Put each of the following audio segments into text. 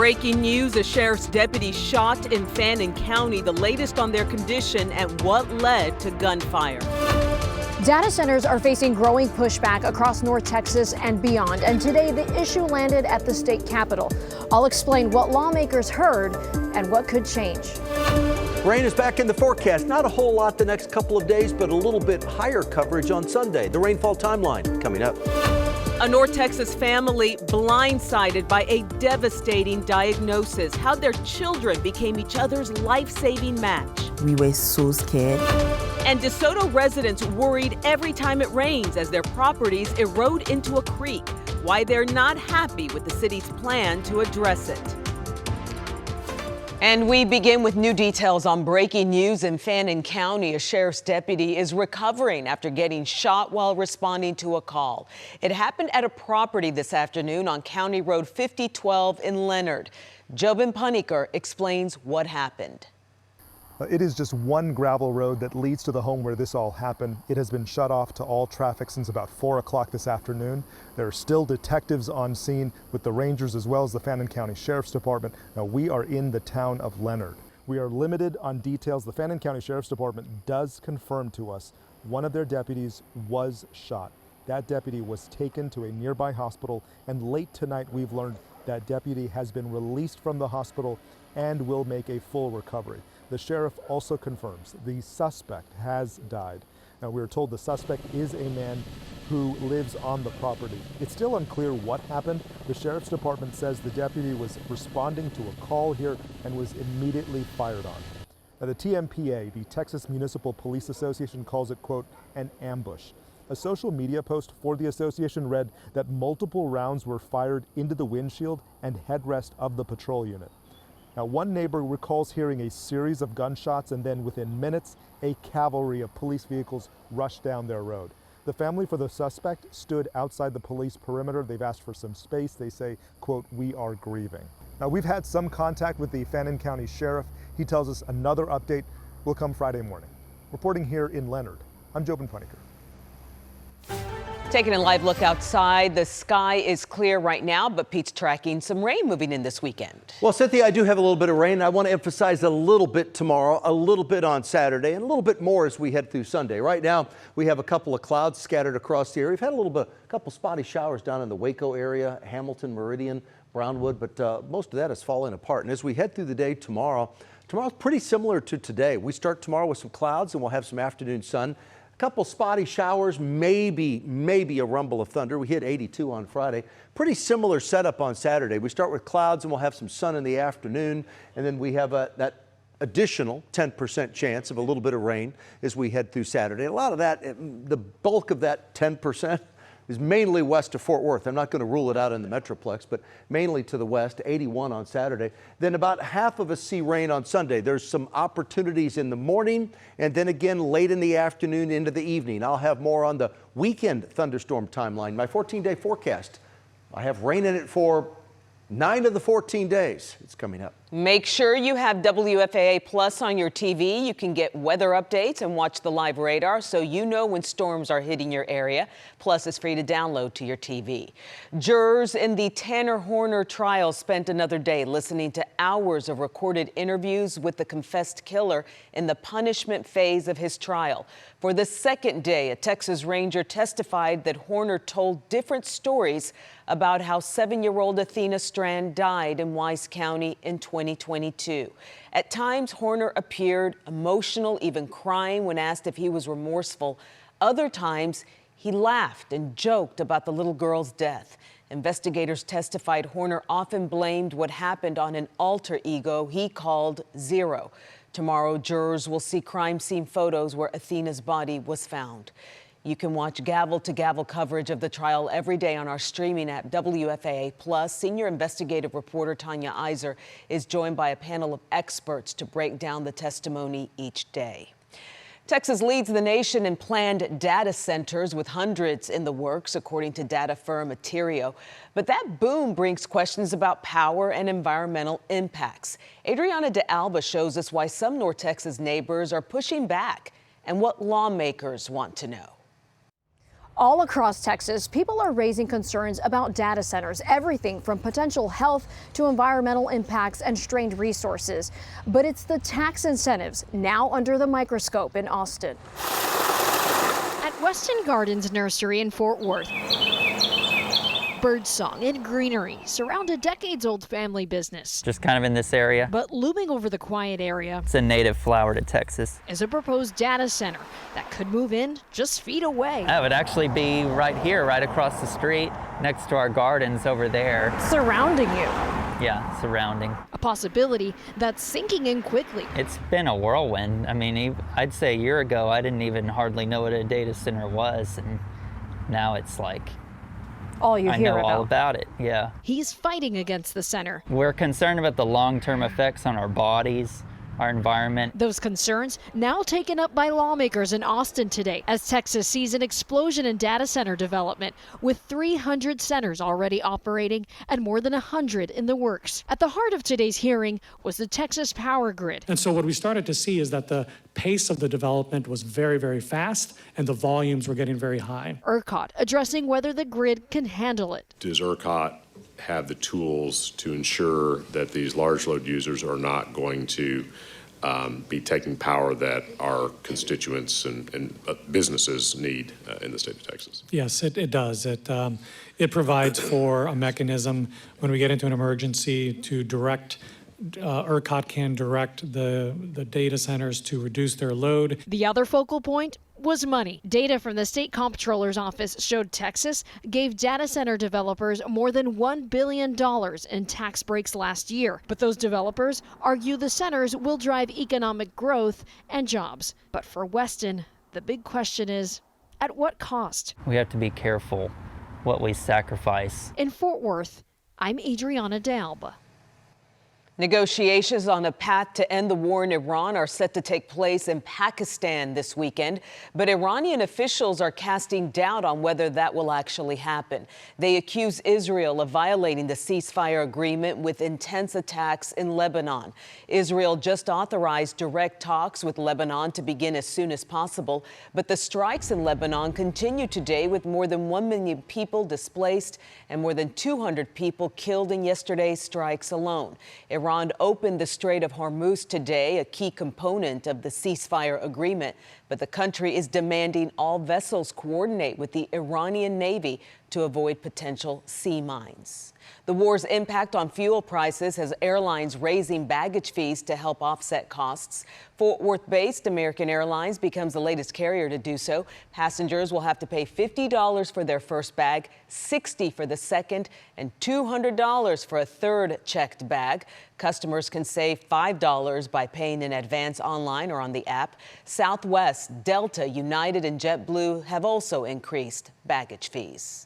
Breaking news, a sheriff's deputy shot in Fannin County. The latest on their condition and what led to gunfire. Data centers are facing growing pushback across North Texas and beyond. And today the issue landed at the state capitol. I'll explain what lawmakers heard and what could change. Rain is back in the forecast. Not a whole lot the next couple of days, but a little bit higher coverage on Sunday. The rainfall timeline coming up. A North Texas family blindsided by a devastating diagnosis. How their children became each other's life-saving match. We were so scared. And DeSoto residents worried every time it rains as their properties erode into a creek. Why they're not happy with the city's plan to address it. And we begin with new details on breaking news in Fannin County. A sheriff's deputy is recovering after getting shot while responding to a call. It happened at a property this afternoon on County Road 5012 in Leonard. Jobin Puniker explains what happened. It is just one gravel road that leads to the home where this all happened. It has been shut off to all traffic since about 4 o'clock this afternoon. There are still detectives on scene with the Rangers as well as the Fannin County Sheriff's Department. Now, we are in the town of Leonard. We are limited on details. The Fannin County Sheriff's Department does confirm to us one of their deputies was shot. That deputy was taken to a nearby hospital, and late tonight we've learned that deputy has been released from the hospital and will make a full recovery. The sheriff also confirms the suspect has died. Now, we are told the suspect is a man who lives on the property. It's still unclear what happened. The sheriff's department says the deputy was responding to a call here and was immediately fired on. Now, the TMPA, the Texas Municipal Police Association, calls it, quote, an ambush. A social media post for the association read that multiple rounds were fired into the windshield and headrest of the patrol unit. Now, one neighbor recalls hearing a series of gunshots, and then within minutes, a cavalry of police vehicles rushed down their road. The family for the suspect stood outside the police perimeter. They've asked for some space. They say, quote, we are grieving. Now, we've had some contact with the Fannin County Sheriff. He tells us another update will come Friday morning. Reporting here in Leonard, I'm Jobin Puniker. Taking a live look outside, the sky is clear right now, but Pete's tracking some rain moving in this weekend. Well, Cynthia, I do have a little bit of rain. I want to emphasize a little bit tomorrow, a little bit on Saturday, and a little bit more as we head through Sunday. Right now, we have a couple of clouds scattered across the area. We've had a couple spotty showers down in the Waco area, Hamilton, Meridian, Brownwood, but most of that is falling apart. And as we head through the day tomorrow's pretty similar to today. We start tomorrow with some clouds, and we'll have some afternoon sun. Couple spotty showers, maybe a rumble of thunder. We hit 82 on Friday. Pretty similar setup on Saturday. We start with clouds and we'll have some sun in the afternoon, and then we have that additional 10% chance of a little bit of rain as we head through Saturday. A lot of that, the bulk of that 10% is mainly west of Fort Worth. I'm not going to rule it out in the Metroplex, but mainly to the west, 81 on Saturday. Then about half of us see rain on Sunday. There's some opportunities in the morning and then again late in the afternoon into the evening. I'll have more on the weekend thunderstorm timeline. My 14-day forecast, I have rain in it for 9 of the 14 days. It's coming up. Make sure you have WFAA Plus on your TV. You can get weather updates and watch the live radar so you know when storms are hitting your area. Plus, it's free to download to your TV. Jurors in the Tanner Horner trial spent another day listening to hours of recorded interviews with the confessed killer in the punishment phase of his trial. For the second day, a Texas Ranger testified that Horner told different stories about how 7-year-old Athena Strand died in Wise County in 2022. At times, Horner appeared emotional, even crying when asked if he was remorseful. Other times, he laughed and joked about the little girl's death. Investigators testified Horner often blamed what happened on an alter ego he called Zero. Tomorrow, jurors will see crime scene photos where Athena's body was found. You can watch gavel-to-gavel coverage of the trial every day on our streaming app, WFAA Plus. Senior investigative reporter Tanya Iser is joined by a panel of experts to break down the testimony each day. Texas leads the nation in planned data centers with hundreds in the works, according to data firm Aterio. But that boom brings questions about power and environmental impacts. Adriana de Alba shows us why some North Texas neighbors are pushing back and what lawmakers want to know. All across Texas, people are raising concerns about data centers, everything from potential health to environmental impacts and strained resources. But it's the tax incentives now under the microscope in Austin. At Weston Gardens Nursery in Fort Worth, birdsong and greenery surround a decades-old family business. Just kind of in this area. But looming over the quiet area It's a native flower to Texas. is a proposed data center that could move in just feet away. That would actually be right here, right across the street, next to our gardens over there. Surrounding you. Yeah, surrounding. A possibility that's sinking in quickly. It's been a whirlwind. I mean, I'd say a year ago, I didn't even hardly know what a data center was, and now it's like, All you I hear know about. all about it, yeah. He's fighting against the center. We're concerned about the long-term effects on our bodies, our environment. Those concerns now taken up by lawmakers in Austin today as Texas sees an explosion in data center development, with 300 centers already operating and more than 100 in the works. At the heart of today's hearing was the Texas power grid. And so what we started to see is that the pace of the development was very, very fast and the volumes were getting very high. ERCOT addressing whether the grid can handle it. Does ERCOT have the tools to ensure that these large load users are not going to be taking power that our constituents and businesses need in the state of Texas? Yes, it does. It provides for a mechanism when we get into an emergency to direct, ERCOT can direct the data centers to reduce their load. The other focal point was money. Data from the state comptroller's office showed Texas gave data center developers more than $1 billion in tax breaks last year. But those developers argue the centers will drive economic growth and jobs. But for Weston, the big question is, at what cost? We have to be careful what we sacrifice. In Fort Worth, I'm Adriana Dalba. Negotiations on a path to end the war in Iran are set to take place in Pakistan this weekend, but Iranian officials are casting doubt on whether that will actually happen. They accuse Israel of violating the ceasefire agreement with intense attacks in Lebanon. Israel just authorized direct talks with Lebanon to begin as soon as possible, but the strikes in Lebanon continue today with more than 1 million people displaced and more than 200 people killed in yesterday's strikes alone. Iran opened the Strait of Hormuz today, a key component of the ceasefire agreement, but the country is demanding all vessels coordinate with the Iranian Navy to avoid potential sea mines. The war's impact on fuel prices has airlines raising baggage fees to help offset costs. Fort Worth-based American Airlines becomes the latest carrier to do so. Passengers will have to pay $50 for their first bag, $60 for the second, and $200 for a third checked bag. Customers can save $5 by paying in advance online or on the app. Southwest, Delta, United, and JetBlue have also increased baggage fees.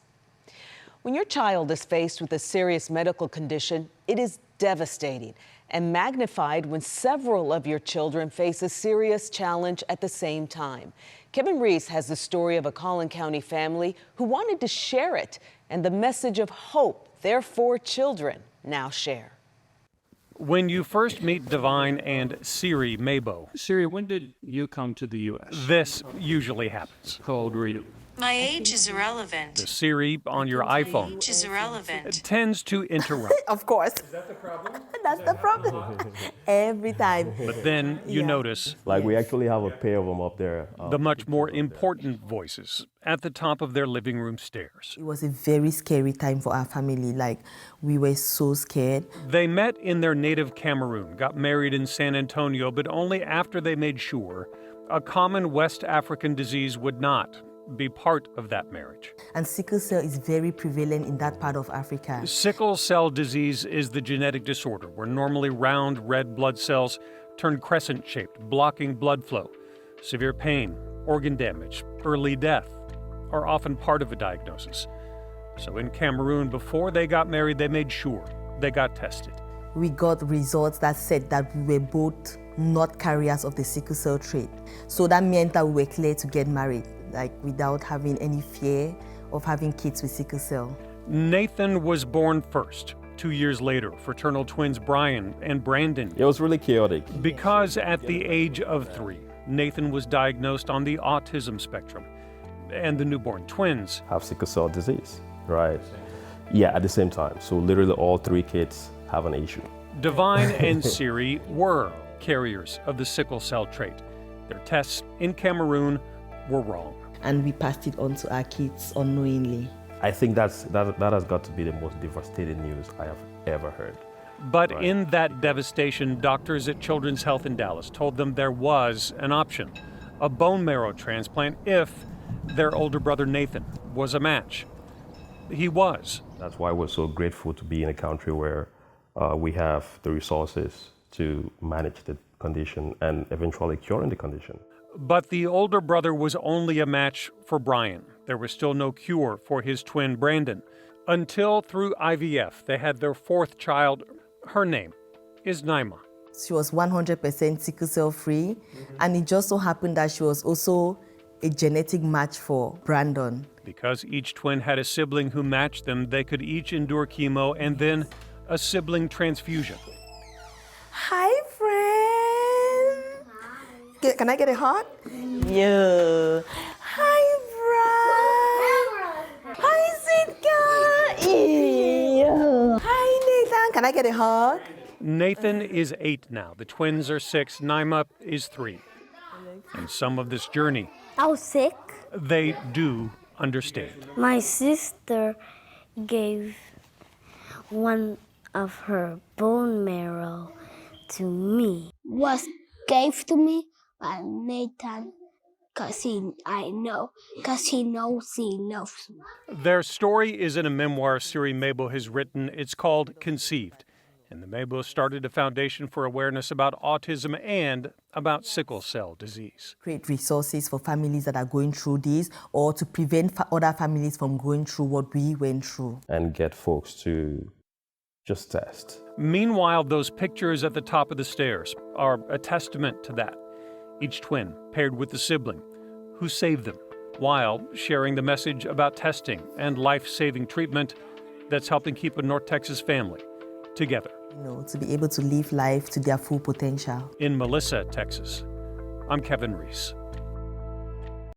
When your child is faced with a serious medical condition, it is devastating and magnified when several of your children face a serious challenge at the same time. Kevin Reese has the story of a Collin County family who wanted to share it and the message of hope their 4 children now share. When you first meet Divine and Siri Mabo, Siri, when did you come to the U.S.? this usually happens. How old were you? My age is irrelevant. The Siri on your iPhone Age is irrelevant. tends to interrupt. Of course. Is that the problem? That's the problem. Every time. But then you notice Like, we actually have a pair of them up there. the much more important voices at the top of their living room stairs. It was a very scary time for our family. Like, we were so scared. They met in their native Cameroon, got married in San Antonio, but only after they made sure a common West African disease would not be part of that marriage. And sickle cell is very prevalent in that part of Africa. Sickle cell disease is the genetic disorder where normally round red blood cells turn crescent-shaped, blocking blood flow. Severe pain, organ damage, early death are often part of a diagnosis. So in Cameroon, before they got married, they made sure they got tested. We got results that said that we were both not carriers of the sickle cell trait. So that meant that we were clear to get married, like without having any fear of having kids with sickle cell. Nathan was born first. 2 years later, fraternal twins Brian and Brandon. It was really chaotic. Because at the age of 3, Nathan was diagnosed on the autism spectrum. and the newborn twins have sickle cell disease, right? Yeah, at the same time. So literally all 3 kids have an issue. Divine and Siri were carriers of the sickle cell trait. Their tests in Cameroon were wrong. And we passed it on to our kids unknowingly. I think that has got to be the most devastating news I have ever heard. But in that devastation, doctors at Children's Health in Dallas told them there was an option, a bone marrow transplant if their older brother Nathan was a match. He was. That's why we're so grateful to be in a country where we have the resources to manage the condition and eventually curing the condition. But the older brother was only a match for Brian. There was still no cure for his twin Brandon. Until through IVF, they had their 4th child. Her name is Naima. She was 100% sickle cell free, and it just so happened that she was also a genetic match for Brandon. Because each twin had a sibling who matched them, they could each endure chemo and then a sibling transfusion. Hi, friend. Hi. Can I get a hug? Yeah. Hi, Brad. Hi, Sitka. Yeah. Hi, Nathan. Can I get a hug? Nathan is 8 now. The twins are 6. Naima is 3. And some of this journey, I was sick. they do understand. My sister gave one of her bone marrow to me. Was gave to me by Nathan, because he knows me. Their story is in a memoir Siri Mabel has written. It's called Conceived. And the Mabel started a foundation for awareness about autism and about sickle cell disease. Create resources for families that are going through this, or to prevent other families from going through what we went through. And get folks to just test. Meanwhile, those pictures at the top of the stairs are a testament to that. Each twin paired with the sibling who saved them, while sharing the message about testing and life-saving treatment that's helping keep a North Texas family together. To be able to live life to their full potential. In Melissa, Texas, I'm Kevin Reese.